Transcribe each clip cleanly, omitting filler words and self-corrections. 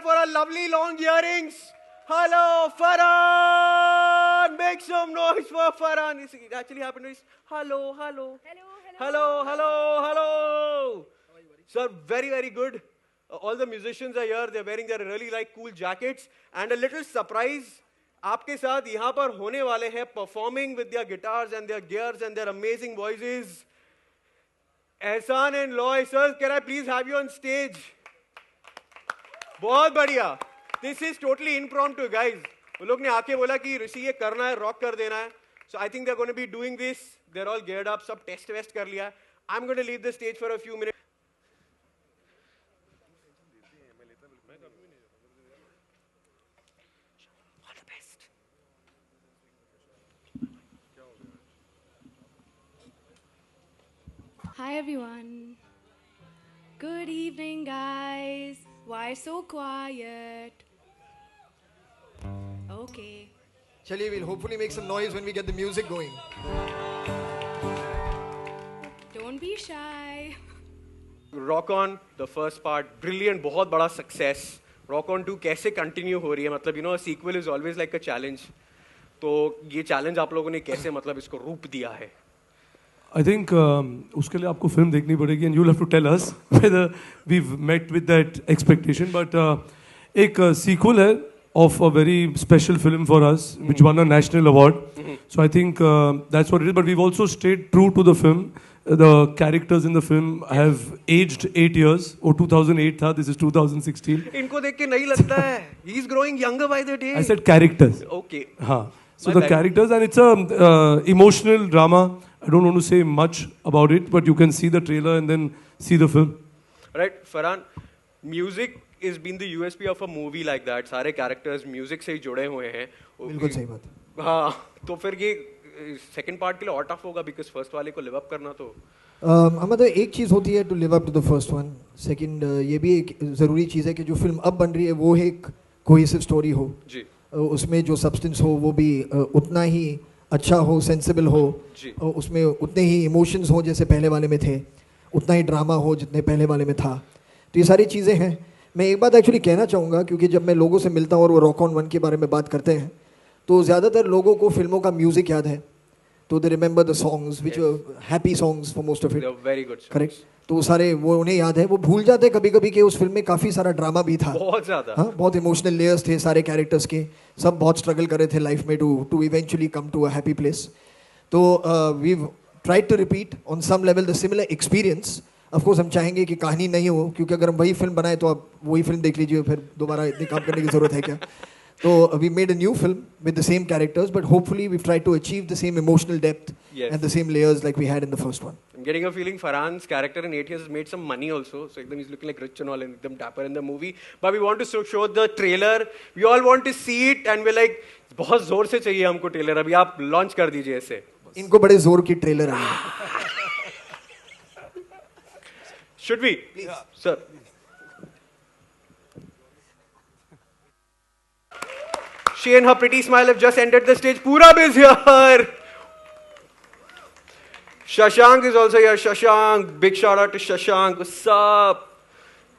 for our lovely long earrings. Hello, Farhan. Make some noise for Farhan. It's actually happened. Is hello, hello, hello, hello, hello. Sir, very, very good. All the musicians are here. They're wearing their really cool jackets. And a little surprise, आपके साथ यहाँ पर होने वाले हैं performing with their guitars and their gears and their amazing voices. Ehsan and Loy, sir, can I please have you on stage? बहुत बढ़िया. This is totally impromptu, guys. वो लोग ने आके बोला कि ऋषि ये करना है, rock कर देना है. So I think they're going to be doing this. They're all geared up, सब test वest कर लिया. I'm going to leave the stage for a few minutes. All the best. Hi everyone. Good evening, guys. Why so quiet? Okay. Chaliye, we'll hopefully make some noise when we get the music going. Don't be shy. Rock On, the first part, brilliant, बहुत बड़ा success. Rock On 2 कैसे continue हो रही है? मतलब, you know, a sequel is always like a challenge. तो ये challenge आप लोगों ने कैसे मतलब इसको रूप दिया है? I think उसके लिए आपको फिल्म देखनी पड़ेगी and you'll have to tell us whether we've met with that expectation. But एक sequel है of a very special film for us, which won a national award. So I think that's what it is. But we've also stayed true to the film. The characters in the film have aged 8 years. Oh, 2008 था. This is 2016. इनको देख के नहीं लगता है. He's growing younger by the day. I said characters. Okay. हाँ. So the characters, and it's a emotional drama. I don't want to say much about it, but you can see the trailer and then see the film. Right, Farhan, music has been the USP of a movie like that. सारे characters music से ही जुड़े हुए हैं. बिल्कुल सही बात. हाँ, तो फिर ये second part के लिए और tough होगा because first वाले को live up करना तो. मतलब एक चीज़ होती है to live up to the first one. Second, ये भी एक ज़रूरी चीज़ है कि जो फिल्म अब बन रही है वो एक cohesive story हो. जी. उसमें जो substance हो वो भी उतना ही अच्छा हो, सेंसिबल हो, उसमें उतने ही इमोशंस हो जैसे पहले वाले में थे, उतना ही ड्रामा हो जितने पहले वाले में था. तो ये सारी चीज़ें हैं. मैं एक बात एक्चुअली कहना चाहूँगा, क्योंकि जब मैं लोगों से मिलता हूँ और वो रॉक ऑन 1 के बारे में बात करते हैं तो ज़्यादातर लोगों को फिल्मों का म्यूज़िक याद है. तो they remember the songs which happy songs for most of it. Very good. Correct. तो सारे वो उन्हें याद है. वो भूल जाते हैं कभी कभी कि उस फिल्म में काफ़ी सारा ड्रामा भी था. बहुत ज़्यादा. हाँ, बहुत इमोशनल लेयर्स थे सारे कैरेक्टर्स के. सब बहुत स्ट्रगल कर रहे थे लाइफ में to eventually come to a happy place. तो we've tried to repeat on some level the similar experience. Of course हम चाहेंगे कि कहानी नहीं हो, क्योंकि अगर हम वही फिल्म बनाए तो आप वही फिल्म देख लीजिए, फिर दोबारा इतने काम करने की ज़रूरत है क्या? तो we made a new film with the same characters, but hopefully we've tried to achieve the same emotional depth and the same layers like we had in the first one. I'm getting a feeling Farhan's character in 8 years has made some money also. So he's looking like rich and all and एकदम dapper in the movie. But we want to show the trailer. We all want to see it and we're like बहुत जोर से चाहिए हमको trailer. अभी आप launch कर दीजिए ऐसे. इनको बड़े जोर की ट्रेलर है. Should we? Please. Sir. She and her pretty smile have just entered the stage. Purab is here. Shashank is also here. Shashank. Big shout out to Shashank. What's up?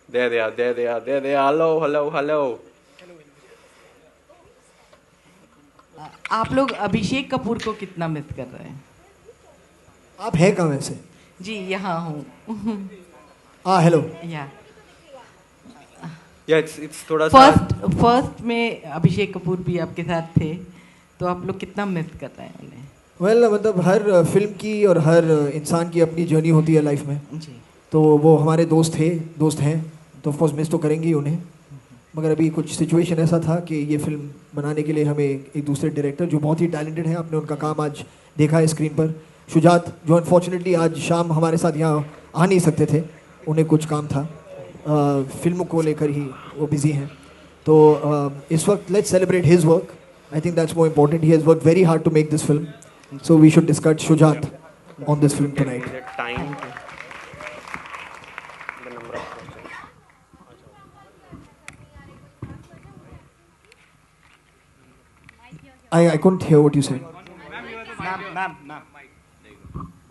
There they are. There they are. There they are. Hello, hello, hello. आप लोग अभिषेक कपूर को कितना miss कर रहे हैं? आप हैं कहाँ वैसे? जी यहाँ हूँ. हाँ हेलो. या. या इट्स थोड़ा सा. फर्स्ट में अभिषेक कपूर भी आपके साथ थे, तो आप लोग कितना मिस कर रहे हैं उन्हें? वेल मतलब हर फिल्म की और हर इंसान की अपनी जर्नी होती है लाइफ में. जी. तो वो हमारे दोस्त हैं, तो ऑफ कोर्स मिस तो करेंगे ही उन्हें. मगर अभी कुछ सिचुएशन ऐसा था कि ये फिल्म बनाने के लिए हमें एक दूसरे डायरेक्टर जो बहुत ही टैलेंटेड हैं, आपने उनका काम आज देखा है स्क्रीन पर, शुजात, जो अनफॉर्चुनेटली आज शाम हमारे साथ यहाँ आ नहीं सकते थे, उन्हें कुछ काम था, फिल्म को लेकर ही वो बिजी हैं. तो इस वक्त let's celebrate his work. I think that's more important. He has work very hard to make this film, so we should discuss Shujaat on this film tonight. I couldn't hear what you said.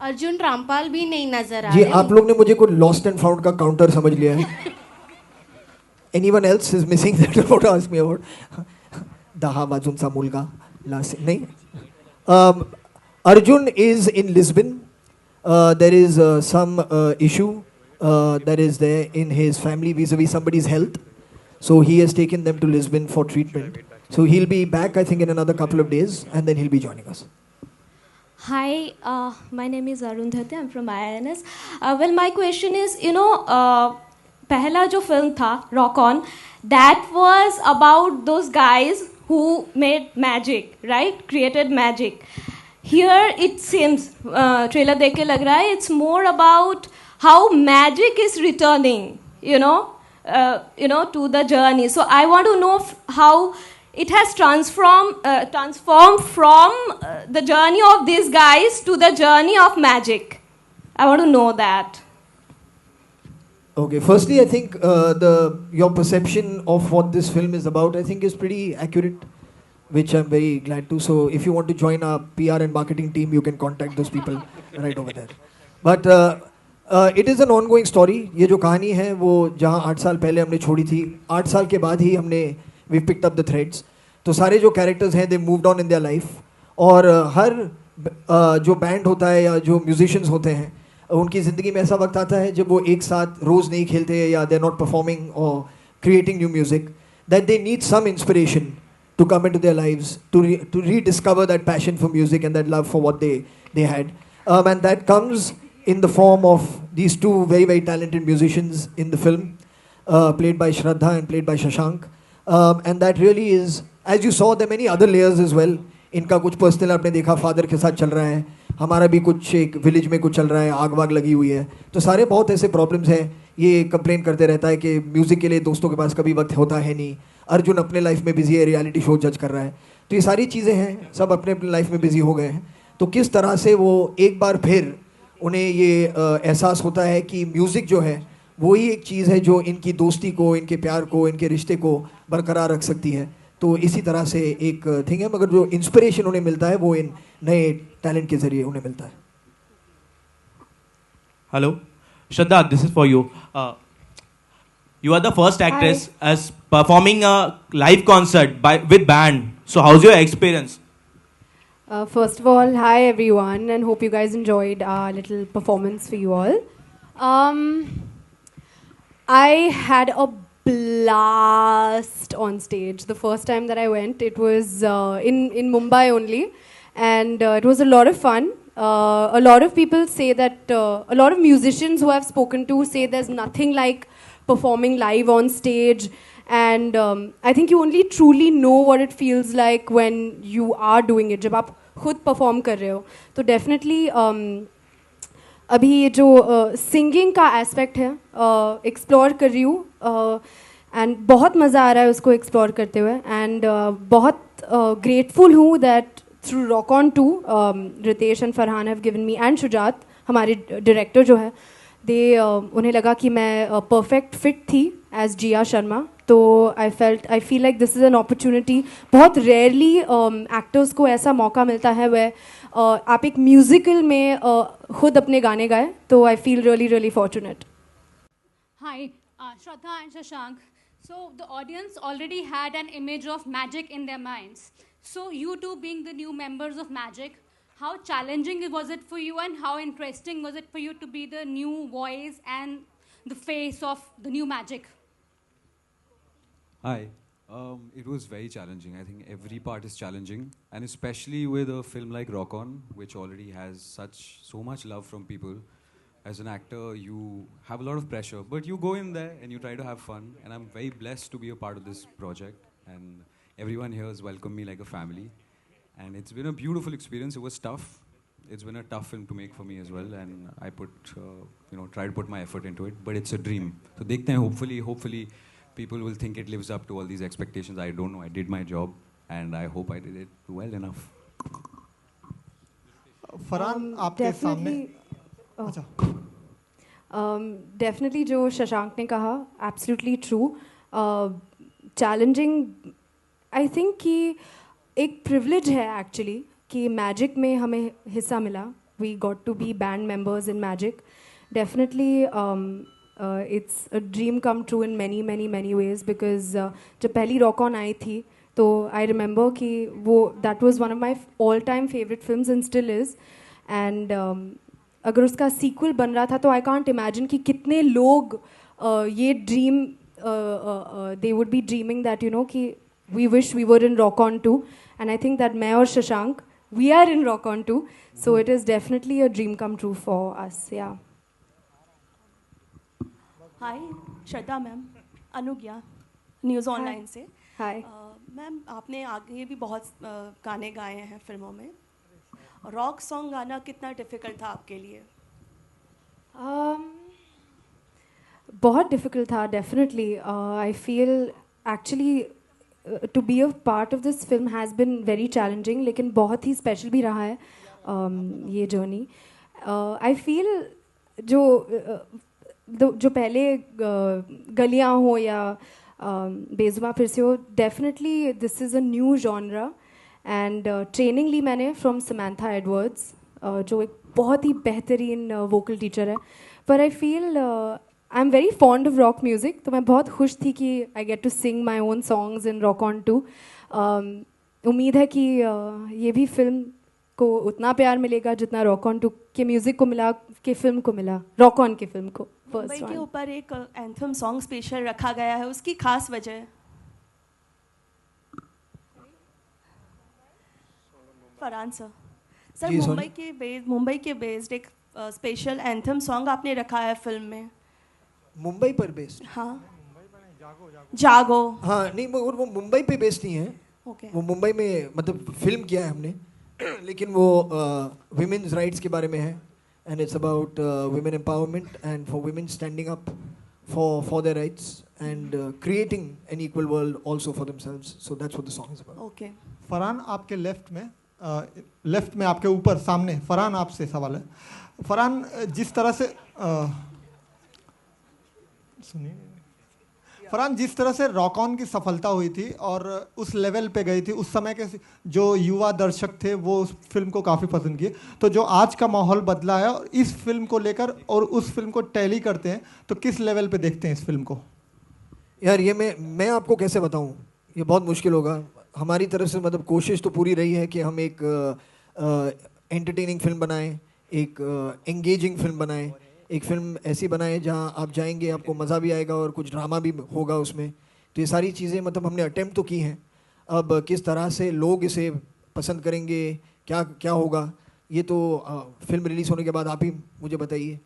Arjun Rampal भी नहीं नजर आ जी रहे. आप लोग ने मुझे कोई lost and found का काउंटर समझ लिया है. anyone else is missing that you want to ask me about? Daha Wajunsa Mulga. Last nahi. Arjun is in Lisbon. There is some issue that is there in his family vis-a-vis somebody's health. So he has taken them to Lisbon for treatment. So he'll be back, I think, in another couple of days, and then he'll be joining us. Hi, my name is Arundhati. I'm from IINS. Well, my question is, पहला जो film था, Rock On, that was about those guys who made magic, right? Created magic. Here it seems, trailer देख के लग रहा है, it's more about how magic is returning, to the journey. So I want to know how it has transformed from the journey of these guys to the journey of magic. I want to know that. Okay, firstly, I think your perception of what this film is about, I think, is pretty accurate, which I'm very glad to. So if you want to join our PR and marketing team, you can contact those people right over there. But it is an ongoing story. ये जो कहानी है वो जहाँ 8 साल पहले हमने छोड़ी थी, 8 साल के बाद ही हमने we picked up the threads. तो सारे जो characters हैं they moved on in their life. और हर जो band होता है या जो musicians होते हैं उनकी ज़िंदगी में ऐसा वक्त आता है जब वो एक साथ रोज़ नहीं खेलते या they're not performing or creating new music, that they need some inspiration to come into their lives, to rediscover that passion for music and that love for what they had. And that comes in the form of these two very, very talented musicians in the film, played by Shraddha and played by Shashank. And that really is, as you saw, there are many other layers as well. इनका कुछ personal आपने देखा father के साथ चल रहा है, हमारा भी कुछ एक विलेज में कुछ चल रहा है, आग वाग लगी हुई है, तो सारे बहुत ऐसे प्रॉब्लम्स हैं. ये कंप्लेन करते रहता है कि म्यूज़िक के लिए दोस्तों के पास कभी वक्त होता है नहीं. अर्जुन अपने लाइफ में बिजी है, रियलिटी शो जज कर रहा है. तो ये सारी चीज़ें हैं, सब अपने अपने लाइफ में बिजी हो गए हैं. तो किस तरह से वो एक बार फिर उन्हें ये एहसास होता है कि म्यूज़िक जो है वो ही एक चीज़ है जो इनकी दोस्ती को, इनके प्यार को, इनके रिश्ते को बरकरार रख सकती है. तो इसी तरह से एक थिंग है, मगर जो इंस्पिरेशन उन्हें मिलता है वो इन नए टैलेंट के ज़रिए उन्हें मिलता है. Hello Shraddha, this is for you. You are the first actress as performing a live concert with band. So how's your experience? First of all, hi everyone, and hope you guys enjoyed our little performance for you all. I had a blast on stage. The first time that I went, it was in Mumbai only, and it was a lot of fun. A lot of people say that, a lot of musicians who I've spoken to say there's nothing like performing live on stage, and I think you only truly know what it feels like when you are doing it. जब आप खुद perform कर रहे हो, तो definitely अभी ये जो singing का aspect है explore कर रही हूँ, and बहुत मज़ा आ रहा है उसको explore करते हुए, and बहुत grateful हूँ that through Rock On 2, Ritesh and Farhan have given me, and Shujat, हमारे director जो है, उन्हें लगा कि मैं perfect fit थी as Jia Sharma. तो I feel like this is an opportunity. बहुत rarely actors को ऐसा मौका मिलता है where आप एक musical में खुद अपने गाने गाए. तो I feel really, really fortunate. Hi, Shraddha and Shashank. So the audience already had an image of magic in their minds. So you two being the new members of Magic, how challenging was it for you and how interesting was it for you to be the new voice and the face of the new Magic? Hi. It was very challenging. I think every part is challenging, and especially with a film like Rock On, which already has so much love from people. As an actor, you have a lot of pressure, but you go in there and you try to have fun, and I'm very blessed to be a part of this project, and everyone here has welcomed me like a family, and it's been a beautiful experience. It was tough. It's been a tough film to make for me as well, and I try to put my effort into it, but it's a dream. So dekhte hain, hopefully people will think it lives up to all these expectations. I don't know, I did my job, and I hope I did it well enough. Farhan आपके सामने definitely जो शशांक ने कहा absolutely true. Challenging I think कि एक privilege है actually कि magic में हमें हिस्सा मिला. We got to be band members in Magik. Definitely it's a dream come true in many many many ways because जब पहली Rock On आई थी तो I remember कि वो that was one of my all time favorite films and still is and अगर उसका sequel बन रहा था तो I can't imagine कि कितने लोग ये dream they would be dreaming that you know कि we wish we were in Rock On too and I think that मैं और Shashank we are in Rock On too so it is definitely a dream come true for us yeah. Hi Shraddha ma'am, अनुज्ञा news online से। Hi ma'am, आपने आगे भी बहुत गाने गाए हैं फिल्मों में, रॉक सॉन्ग गाना कितना डिफ़िकल्ट था आपके लिए? बहुत डिफ़िकल्ट था definitely. I feel actually to be a part of this film has been very challenging लेकिन बहुत ही स्पेशल भी रहा है ये जर्नी। आई फील जो पहले गलियाँ हो या बेजुबां फिर से हो, definitely this is a new genre and training ली मैंने फ्रॉम समंथा एडवर्ड्स जो एक बहुत ही बेहतरीन वोकल टीचर है। पर I feel I am very fond of rock music, तो मैं बहुत खुश थी कि I get to sing my own songs in Rock On two. उम्मीद है कि ये भी फिल्म को उतना प्यार मिलेगा जितना रॉक ऑन टू के म्यूज़िक को मिला, के फिल्म को मिला, रॉक ऑन के फिल्म को। मुंबई के ऊपर एक एंथम सॉन्ग स्पेशल रखा गया है, उसकी खास वजह? फरहान सर, मुंबई के बेस्ड एक स्पेशल एंथम सॉन्ग आपने रखा है फिल्म में। मुंबई पर बेस्ड? हाँ, जागो। हाँ नहीं, वो मुंबई पे बेस्ड नहीं है। Okay. वो मुंबई में मतलब फिल्म किया है हमने लेकिन वो विमेन्स राइट्स के बारे में है and it's about women empowerment and for women standing up for their rights and creating an equal world also for themselves. So that's what the song is about. Okay. Farhan, आपके left में आपके ऊपर सामने फरहान, आपसे सवाल है। फरहान, जिस तरह से सुनिए, फरहान जिस तरह से रॉक ऑन की सफलता हुई थी और उस लेवल पे गई थी, उस समय के जो युवा दर्शक थे वो उस फिल्म को काफ़ी पसंद किए, तो जो आज का माहौल बदला है और इस फिल्म को लेकर और उस फिल्म को टैली करते हैं, तो किस लेवल पे देखते हैं इस फिल्म को? यार ये मैं आपको कैसे बताऊं, ये बहुत मुश्किल होगा। हमारी तरफ से मतलब कोशिश तो पूरी रही है कि हम एक एंटरटेनिंग फिल्म बनाएं, एक एंगेजिंग फिल्म बनाएं, एक फिल्म ऐसी बनाएं जहां आप जाएंगे आपको मज़ा भी आएगा और कुछ ड्रामा भी होगा उसमें। तो ये सारी चीज़ें मतलब हमने अटेम्प्ट तो की हैं। अब किस तरह से लोग इसे पसंद करेंगे, क्या क्या होगा, ये तो फिल्म रिलीज़ होने के बाद आप ही मुझे बताइए।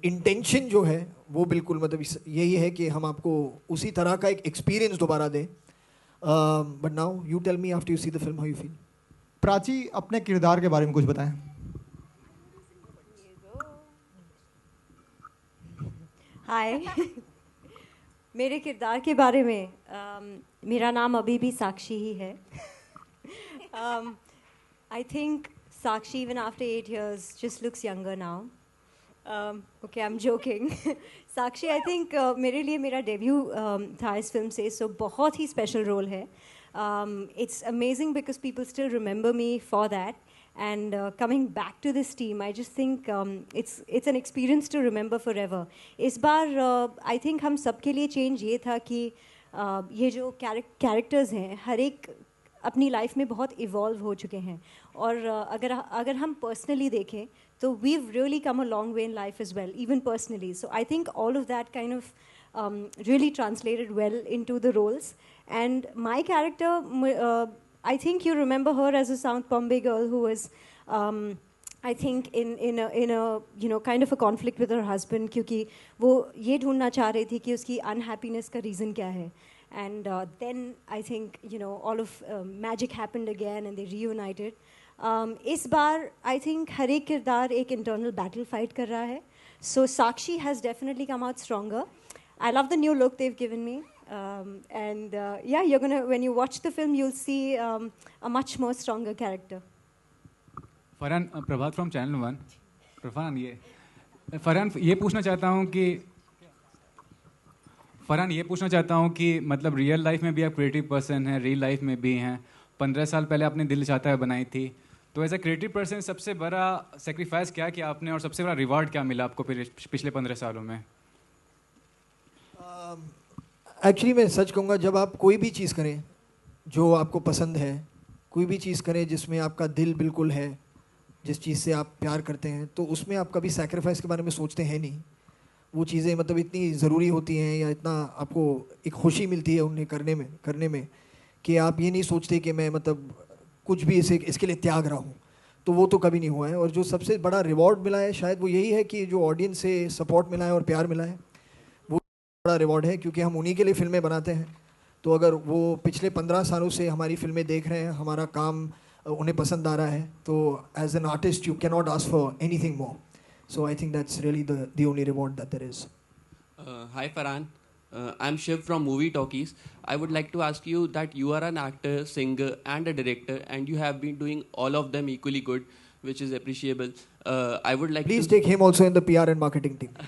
इंटेंशन जो है वो बिल्कुल मतलब यही है कि हम आपको उसी तरह का एक एक्सपीरियंस दोबारा दें। But now you tell me after you see the film how you feel. Prachi, अपने किरदार के बारे में कुछ बताएं। हाय मेरे किरदार के बारे में मेरा नाम अभी भी साक्षी ही है। I think Sakshi even after 8 years just looks younger now. Okay, I'm joking. Sakshi, I think मेरे लिए मेरा डेब्यू था इस फिल्म से, सो बहुत ही स्पेशल रोल है। It's amazing because people still remember me for that. And coming back to this team, I just think it's an experience to remember forever. इस बार I think हम सबके लिए change ये था कि ये जो characters हैं हर एक अपनी लाइफ में बहुत evolve हो चुके हैं, और अगर हम personally देखें तो we've really come a long way in life as well, even personally. So I think all of that kind of really translated well into the roles. And my character, I think you remember her as a South Bombay girl who was, I think, in a kind of a conflict with her husband, क्योंकि वो ये ढूंढना चाह रही थी कि उसकी unhappiness का reason क्या है. And then I think all of magic happened again and they reunited. इस बार I think हर एक किरदार एक internal battle fight कर रहा है. So Sakshi has definitely come out stronger. I love the new look they've given me. And yeah, when you watch the film, you'll see a much more stronger character. Farhan, Prabhat from channel 1। Farhan ये पूछना चाहता हूँ कि मतलब real life में भी आप creative person हैं, रियल लाइफ में भी हैं। 15 साल पहले आपने दिल चाहता है बनाई थी, तो एज ए क्रिएटिव पर्सन सबसे बड़ा सेक्रीफाइस क्या किया आपने और सबसे बड़ा रिवार्ड क्या मिला आपको पिछले 15 सालों में? एक्चुअली मैं सच कहूँगा, जब आप कोई भी चीज़ करें जो आपको पसंद है, कोई भी चीज़ करें जिसमें आपका दिल बिल्कुल है, जिस चीज़ से आप प्यार करते हैं, तो उसमें आप कभी सैक्रिफाइस के बारे में सोचते हैं नहीं. वो चीज़ें मतलब इतनी ज़रूरी होती हैं या इतना आपको एक खुशी मिलती है उन्हें करने में कि आप ये नहीं सोचते कि मैं मतलब कुछ भी इसके लिए त्याग रहा हूँ. तो वो तो कभी नहीं हुआ है. और जो सबसे बड़ा रिवॉर्ड मिला है शायद वो यही है कि जो ऑडियंस से सपोर्ट मिला है और प्यार मिला है, वो बड़ा रिवॉर्ड है, क्योंकि हम उन्हीं के लिए फिल्में बनाते हैं. तो अगर वो पिछले 15 सालों से हमारी फिल्में देख रहे हैं, हमारा काम उन्हें पसंद आ रहा है, तो as an artist you can not ask for anything more. So I think that's really the only reward that there is. Hi Farhan, I'm Shiv from Movie Talkies. I would like to ask you that you are an actor, singer and a director, and you have been doing all of them equally good, which is appreciable. I would like Please take him also in the PR and marketing team.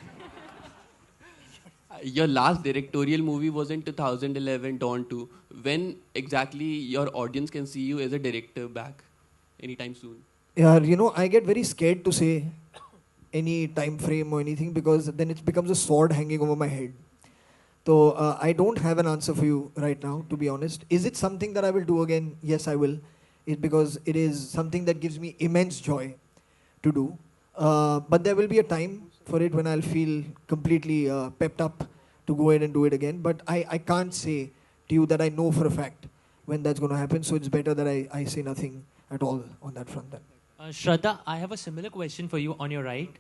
Your last directorial movie was in 2011, Dawn 2. When exactly your audience can see you as a director back? Anytime soon? Yeah, you know, I get very scared to say any time frame or anything, because then it becomes a sword hanging over my head. So I don't have an answer for you right now, to be honest. Is it something that I will do again? Yes, I will. Because it is something that gives me immense joy to do. But there will be a time for it when I'll feel completely pepped up to go ahead and do it again. But I can't say to you that I know for a fact when that's going to happen. So it's better that I say nothing at all on that front then. Shraddha, I have a similar question for you on your right.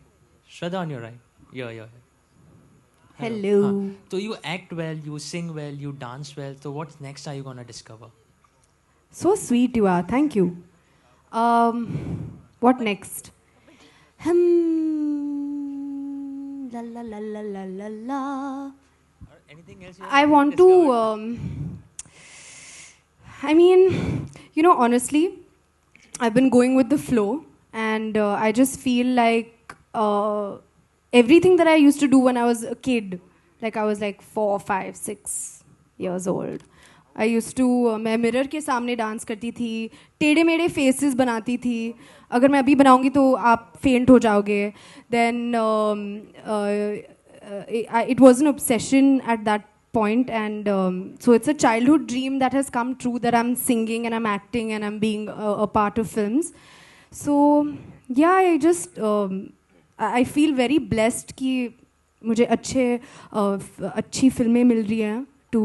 Shraddha, on your right. Yeah. Hello. So you act well, you sing well, you dance well. So what's next are you going to discover? So sweet you are. Thank you. What next? La la la la la la la. Anything else? I want to. I mean, you know, honestly, I've been going with the flow, and I just feel like everything that I used to do when I was a kid, like I was like 4, 5, 6 years old. I used to मैं mirror के सामने dance करती थी, टेढ़े मेढ़े faces बनाती थी. अगर मैं अभी बनाऊंगी तो आप फेंट हो जाओगे. Then it was an obsession at that point, and so it's a childhood dream that has come true, that I'm singing and I'm acting and I'm being a part of films. So yeah, I just I feel very blessed कि मुझे अच्छी फिल्में मिल रही हैं to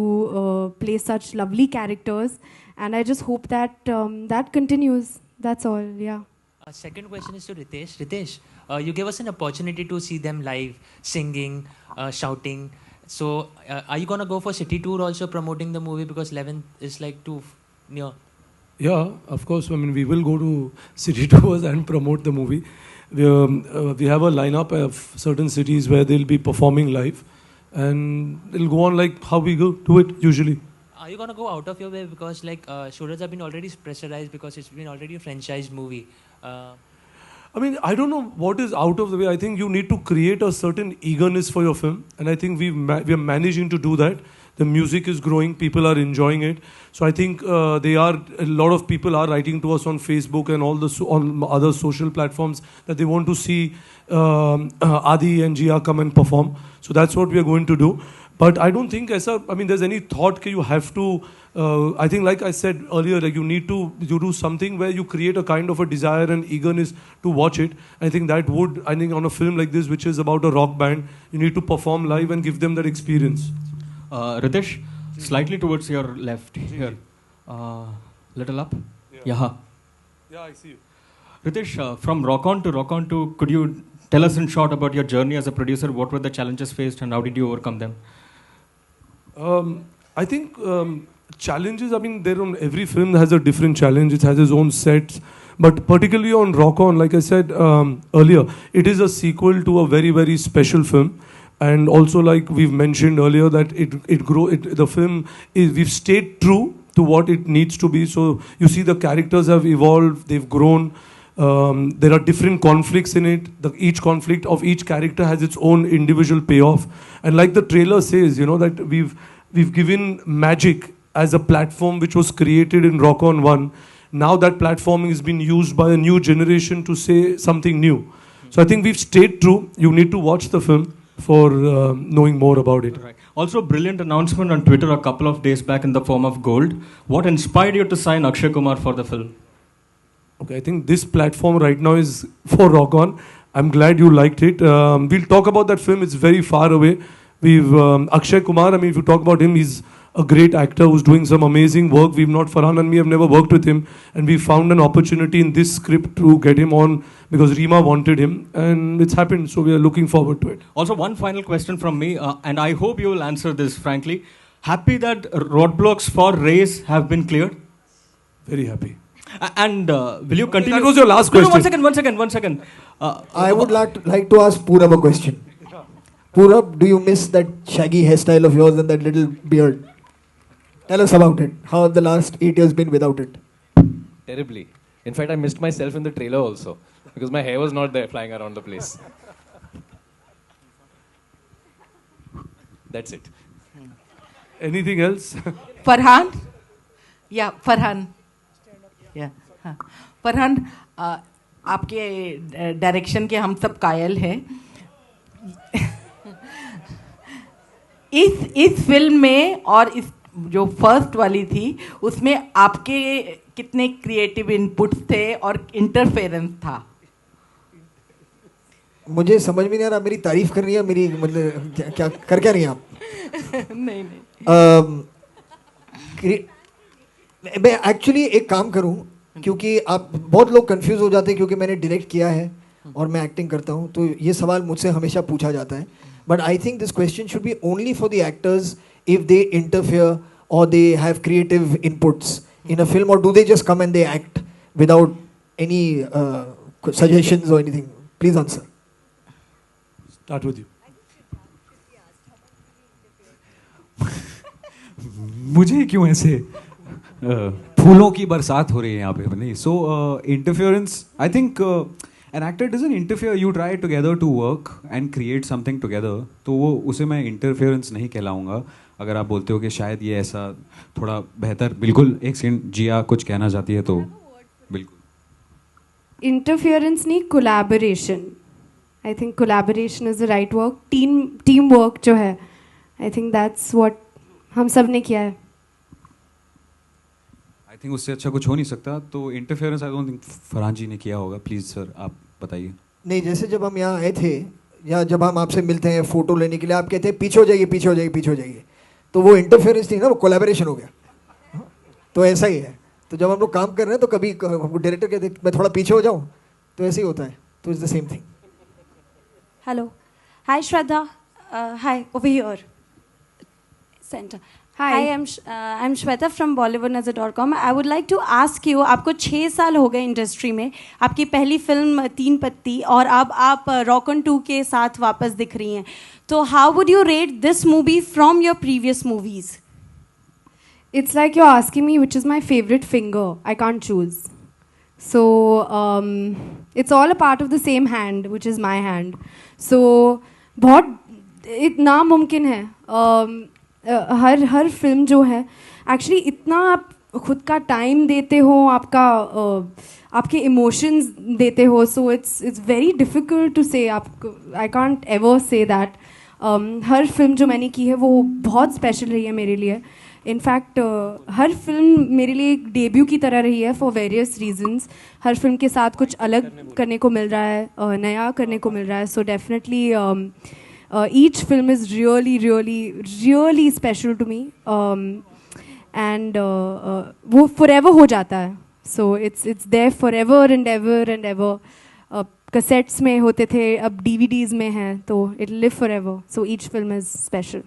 play such lovely characters, and I just hope that that continues. That's all. Yeah. Second question is to Ritesh. Ritesh, you gave us an opportunity to see them live, singing, shouting. So, are you gonna go for city tour also promoting the movie, because 11th is like too near? Yeah, of course. I mean, we will go to city tours and promote the movie. We have a lineup of certain cities where they'll be performing live, and it'll go on like how we do it usually. Are you gonna go out of your way, because like shooters have been already pressurized because it's been already a franchised movie? I mean, I don't know what is out of the way. I think you need to create a certain eagerness for your film, and I think we are managing to do that. The music is growing, people are enjoying it. So I think a lot of people are writing to us on Facebook and all on other social platforms that they want to see Adi and Jia come and perform. So that's what we are going to do. But I don't think there's any thought that you have to. I think, like I said earlier, like you do something where you create a kind of a desire and eagerness to watch it. I think on a film like this, which is about a rock band, you need to perform live and give them that experience. Ritesh, slightly towards your left here. Little up. Yeah, I see you. Ritesh, from Rock On to Rock On 2, could you tell us in short about your journey as a producer? What were the challenges faced and how did you overcome them? I think challenges, every film has a different challenge. It has its own sets. But particularly on Rock On, like I said earlier, it is a sequel to a very, very special film. And also, like we've mentioned earlier, that we've stayed true to what it needs to be. So you see the characters have evolved, they've grown. There are different conflicts in it. Each conflict of each character has its own individual payoff. And like the trailer says, that we've given magic as a platform which was created in Rock On 1. Now that platforming has been used by a new generation to say something new. So I think we've stayed true. You need to watch the film. for knowing more about it. Right. Also, brilliant announcement on Twitter a couple of days back in the form of gold. What inspired you to sign Akshay Kumar for the film? Okay, I think this platform right now is for Rock On. I'm glad you liked it. We'll talk about that film. It's very far away. We've Akshay Kumar. I mean, if you talk about him, he's a great actor who's doing some amazing work. We've not, Farhan and me have never worked with him, and we found an opportunity in this script to get him on because Reema wanted him, and it's happened. So we are looking forward to it. Also, one final question from me, and I hope you will answer this frankly. Happy that roadblocks for race have been cleared? Very happy. And will you continue? That was your last question. No, one second. I would like to ask Purab a question. Purab, do you miss that shaggy hairstyle of yours and that little beard? Tell us about it. How have the last 8 years been without it? Terribly. In fact, I missed myself in the trailer also because my hair was not there flying around the place. That's it. Anything else? Farhan? Yeah, Farhan. Yeah. हाँ. फरहान, आपके direction के हम सब कायल हैं. इस film में और इस जो फर्स्ट वाली थी उसमें आपके कितने क्रिएटिव इनपुट्स थे और इंटरफेरेंस था? मुझे समझ में नहीं आ रहा. मेरी तारीफ कर रही है, मेरी मतलब क्या कर क्या रही हैं आप? नहीं. मैं एक्चुअली एक काम करूं, क्योंकि आप बहुत लोग कंफ्यूज हो जाते हैं क्योंकि मैंने डायरेक्ट किया है और मैं एक्टिंग करता हूं, तो ये सवाल मुझसे हमेशा पूछा जाता है. But I think this question should be only for the actors if they interfere or they have creative inputs in a film, or do they just come and they act without any suggestions or anything? Please answer. Start with you. मुझे क्यों ऐसे फूलों की बरसात हो रही है यहाँ पे? नहीं. So interference, I think an actor doesn't interfere. You try together to work and create something together. तो वो उसे मैं interference नहीं कहलाऊंगा. अगर आप बोलते हो कि शायद ये ऐसा थोड़ा बेहतर, बिल्कुल. एक सेकंड, जिया कुछ कहना चाहती है तो बिल्कुल. इंटरफियरेंस नहीं, collaboration. I think collaboration is the right work. Team work जो है, आई थिंक दैट्स व्हाट हम सब ने किया है. आई थिंक उससे अच्छा कुछ हो नहीं सकता. तो interference I don't think Farhan ji ने किया होगा. प्लीज सर आप बताइए. नहीं, जैसे जब हम यहाँ आए थे या जब हम आपसे मिलते हैं फोटो लेने के लिए, आप कहते हैं पीछे हो जाइए, पीछे हो जाइए, पीछे हो जाइए. तो वो इंटरफेरेंस नहीं ना, वो कोलैबोरेशन हो गया. तो ऐसा ही है. तो जब हम लोग काम कर रहे हैं तो कभी हमको डायरेक्टर कहते हैं मैं थोड़ा पीछे हो जाऊँ, तो ऐसे ही होता है. तो it's the same thing. Hello, hi Shraddha. Hi, over here centre. Hi, I'm Shweta from BollywoodNazar.com. I would like to ask you, आपको 6 साल हो गए इंडस्ट्री में. आपकी पहली फिल्म 3 पत्ती और अब आप Rock On 2 के साथ वापस दिख रही हैं. तो how would you rate this movie from your previous movies? It's like you're asking me which is my favorite finger. I can't choose. So it's all a part of the same hand, which is my hand. So बहुत इतना मुमकिन है. हर film जो है actually इतना आप खुद का टाइम देते हो, आपके इमोशंस देते हो. So it's very difficult to say. I can't ever say that. हर फिल्म जो मैंने की है वो बहुत स्पेशल रही है मेरे लिए. इनफैक्ट हर फिल्म मेरे लिए एक डेब्यू की तरह रही है for various reasons. Her film के साथ कुछ अलग करने को मिल रहा है, नया करने को मिल रहा है. So definitely each film is really special to me, and वो forever हो जाता है. So it's there forever and ever. Cassettes में होते थे, अब DVDs में हैं, तो it'll live forever. So each film is special.